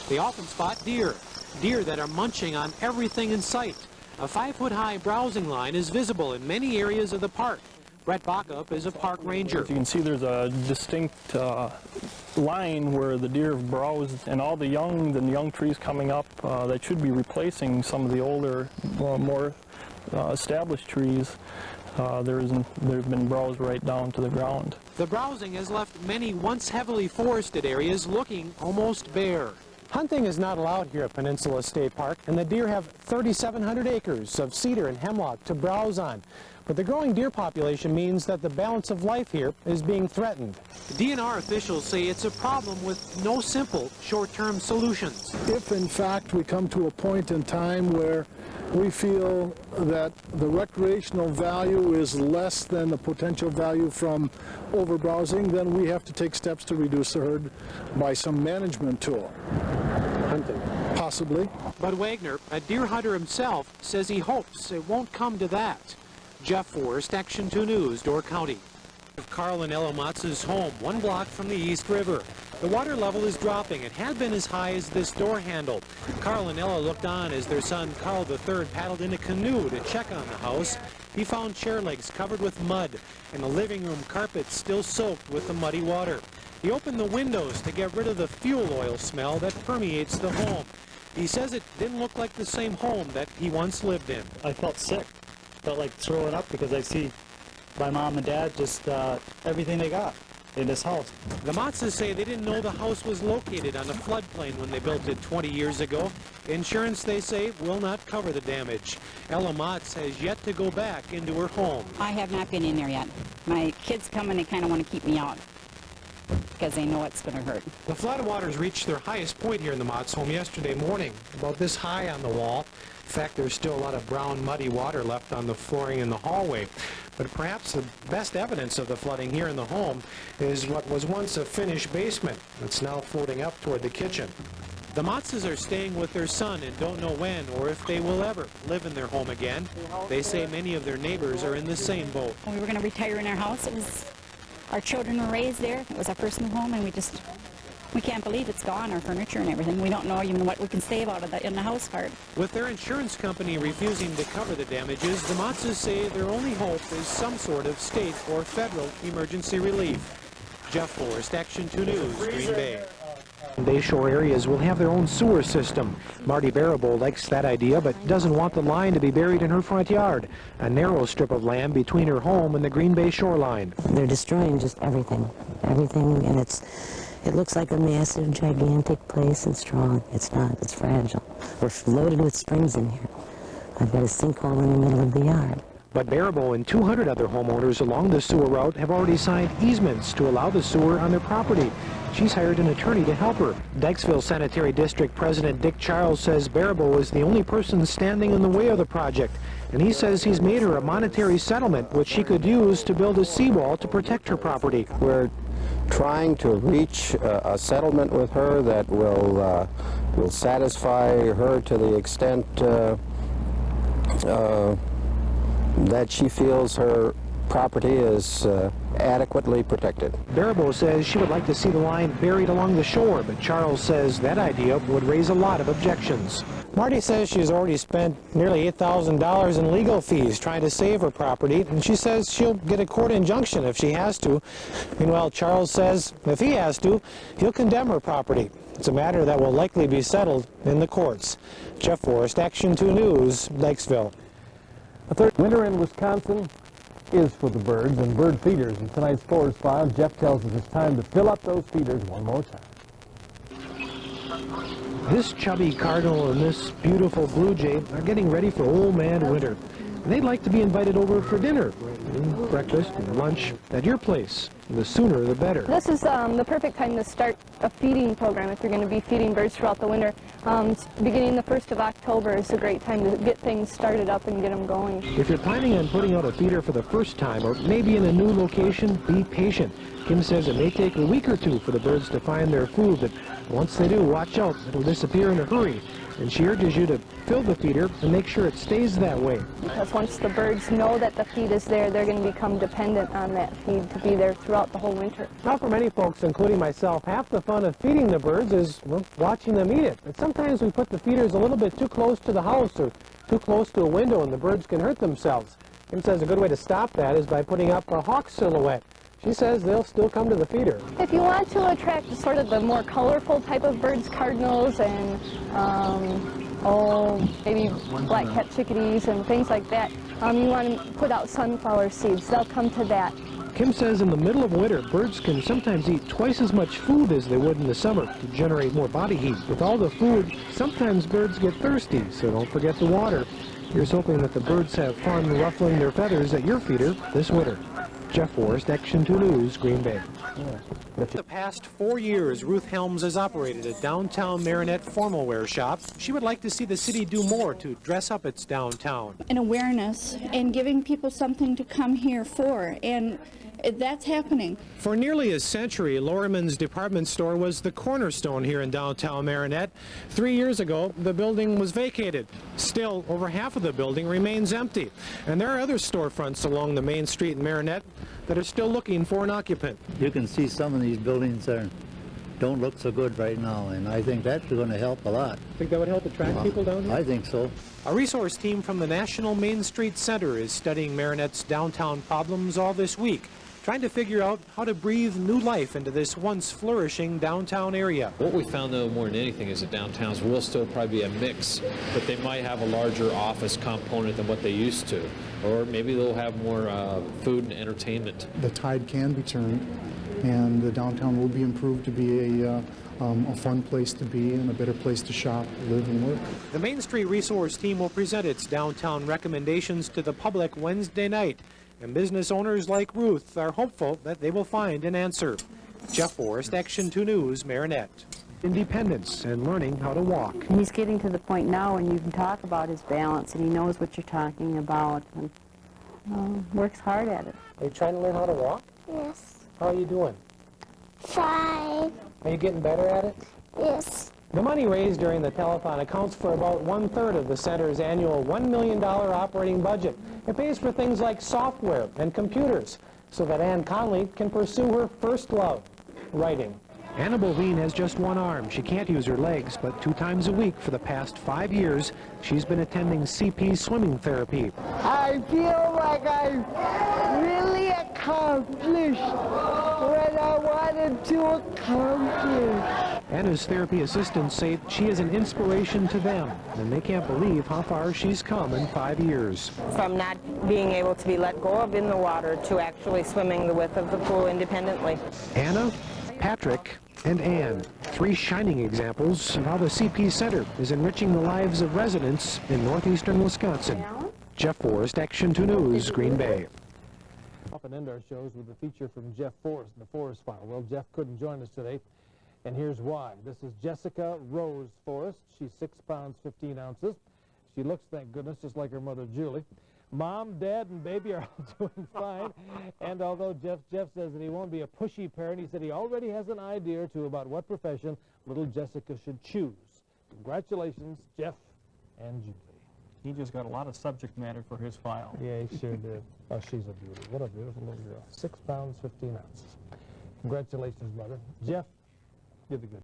They often spot deer that are munching on everything in sight. A 5-foot-high browsing line is visible in many areas of the park. Brett Backup is a park ranger. As you can see, there's a distinct line where the deer have browsed, and all the young trees coming up that should be replacing some of the older, more established trees. They've been browsed right down to the ground. The browsing has left many once heavily forested areas looking almost bare. Hunting is not allowed here at Peninsula State Park, and the deer have 3,700 acres of cedar and hemlock to browse on. But the growing deer population means that the balance of life here is being threatened. DNR officials say it's a problem with no simple short-term solutions. If in fact we come to a point in time where we feel that the recreational value is less than the potential value from overbrowsing, then we have to take steps to reduce the herd by some management tool. Hunting. Possibly. But Wagner, a deer hunter himself, says he hopes it won't come to that. Jeff Forrest, Action 2 News, Door County. Carl and Ella Motz's home, 1 block from the East River. The water level is dropping. It had been as high as this door handle. Carl and Ella looked on as their son Carl III paddled in a canoe to check on the house. He found chair legs covered with mud and the living room carpet still soaked with the muddy water. He opened the windows to get rid of the fuel oil smell that permeates the home. He says it didn't look like the same home that he once lived in. I felt sick. Felt like throwing up because I see my mom and dad just everything they got in this house. The Motzes say they didn't know the house was located on a floodplain when they built it 20 years ago. Insurance, they say, will not cover the damage. Ella Motz has yet to go back into her home. I have not been in there yet. My kids come and they kind of want to keep me out because they know it's going to hurt. The floodwaters reached their highest point here in the Motz home yesterday morning, about this high on the wall. In fact, there's still a lot of brown, muddy water left on the flooring in the hallway. But perhaps the best evidence of the flooding here in the home is what was once a finished basement. It's now floating up toward the kitchen. The Motzes are staying with their son and don't know when or if they will ever live in their home again. They say many of their neighbors are in the same boat. We were going to retire in our house. Our children were raised there. It was our personal home, and we can't believe it's gone, our furniture and everything. We don't know even what we can save out of that in the house part. With their insurance company refusing to cover the damages, the Motzes say their only hope is some sort of state or federal emergency relief. Jeff Forrest, Action 2 News, Green Bay. Bayshore areas will have their own sewer system. Marty Barabo likes that idea, but doesn't want the line to be buried in her front yard, a narrow strip of land between her home and the Green Bay shoreline. They're destroying just everything, and it looks like a massive, gigantic place and strong. It's not. It's fragile. We're loaded with springs in here. I've got a sinkhole in the middle of the yard. But Barabo and 200 other homeowners along the sewer route have already signed easements to allow the sewer on their property. She's hired an attorney to help her. Dykesville Sanitary District President Dick Charles says Barabo is the only person standing in the way of the project, and he says he's made her a monetary settlement which she could use to build a seawall to protect her property. We're trying to reach a settlement with her that will satisfy her to the extent that she feels her property is adequately protected. Barabo says she would like to see the line buried along the shore, but Charles says that idea would raise a lot of objections. Marty says she's already spent nearly $8,000 in legal fees trying to save her property, and she says she'll get a court injunction if she has to. Meanwhile, Charles says if he has to, he'll condemn her property. It's a matter that will likely be settled in the courts. Jeff Forrest, Action 2 News, Dykesville. A third winter in Wisconsin is for the birds and bird feeders. In tonight's Forrest Files, Jeff tells us it's time to fill up those feeders one more time. This chubby cardinal and this beautiful blue jay are getting ready for old man winter. And they'd like to be invited over for dinner, breakfast, and lunch at your place. The sooner the better. This is the perfect time to start a feeding program if you're going to be feeding birds throughout the winter. Beginning the 1st of October is a great time to get things started up and get them going. If you're planning on putting out a feeder for the first time or maybe in a new location, be patient. Kim says it may take a week or two for the birds to find their food, but once they do, watch out. It'll disappear in a hurry. And she urges you to fill the feeder and make sure it stays that way. Because once the birds know that the feed is there, they're going to become dependent on that feed to be there throughout the whole winter. Now, for many folks, including myself, half the fun of feeding the birds is, well, watching them eat it. But sometimes we put the feeders a little bit too close to the house or too close to a window and the birds can hurt themselves. Kim says a good way to stop that is by putting up a hawk silhouette. She says they'll still come to the feeder. If you want to attract sort of the more colorful type of birds, cardinals and maybe black-cap chickadees and things like that, you want to put out sunflower seeds. They'll come to that. Kim says in the middle of winter, birds can sometimes eat twice as much food as they would in the summer to generate more body heat. With all the food, sometimes birds get thirsty, so don't forget the water. Here's hoping that the birds have fun ruffling their feathers at your feeder this winter. Jeff Forrest, Action 2 News, Green Bay. The past 4 years, Ruth Helms has operated a downtown Marinette formal wear shop. She would like to see the city do more to dress up its downtown. An awareness and giving people something to come here for, and that's happening. For nearly a century, Loriman's department store was the cornerstone here in downtown Marinette. 3 years ago, the building was vacated. Still, over half of the building remains empty. And there are other storefronts along the main street in Marinette that are still looking for an occupant. You can see some of these buildings don't look so good right now, and I think that's going to help a lot. Think that would help attract people down here? I think so. A resource team from the National Main Street Center is studying Marinette's downtown problems all this week, trying to figure out how to breathe new life into this once flourishing downtown area. What we found, though, more than anything is that downtowns will still probably be a mix, but they might have a larger office component than what they used to, or maybe they'll have more food and entertainment. The tide can be turned, and the downtown will be improved to be a fun place to be and a better place to shop, live, and work. The Main Street Resource Team will present its downtown recommendations to the public Wednesday night, and business owners like Ruth are hopeful that they will find an answer. Jeff Forrest, Action 2 News, Marinette. Independence and learning how to walk. He's getting to the point now when you can talk about his balance and he knows what you're talking about and works hard at it. Are you trying to learn how to walk? Yes. How are you doing? 5. Are you getting better at it? Yes. The money raised during the telethon accounts for about 1/3 of the center's annual $1 million operating budget. It pays for things like software and computers so that Ann Conley can pursue her first love, writing. Anna Bovine has just one arm. She can't use her legs, but 2 times a week for the past 5 years, she's been attending CP swimming therapy. I feel like I really accomplished what I wanted to accomplish. Anna's therapy assistants say she is an inspiration to them, and they can't believe how far she's come in 5 years. From not being able to be let go of in the water to actually swimming the width of the pool independently. Anna, Patrick, and Ann, 3 shining examples of how the CP Center is enriching the lives of residents in northeastern Wisconsin. Jeff Forrest, Action 2 News, Green Bay. Often end our shows with a feature from Jeff Forrest in the Forrest File. Well, Jeff couldn't join us today, and here's why. This is Jessica Rose Forrest. She's 6 pounds, 15 ounces. She looks, thank goodness, just like her mother, Julie. Mom, Dad, and baby are all doing fine. And although Jeff says that he won't be a pushy parent, he said he already has an idea or two about what profession little Jessica should choose. Congratulations, Jeff and Julie. He just got a lot of subject matter for his file. Yeah, he sure did. Oh, she's a beauty. What a beautiful little girl. 6 pounds, 15 ounces. Congratulations, Mother. Jeff, you're the good.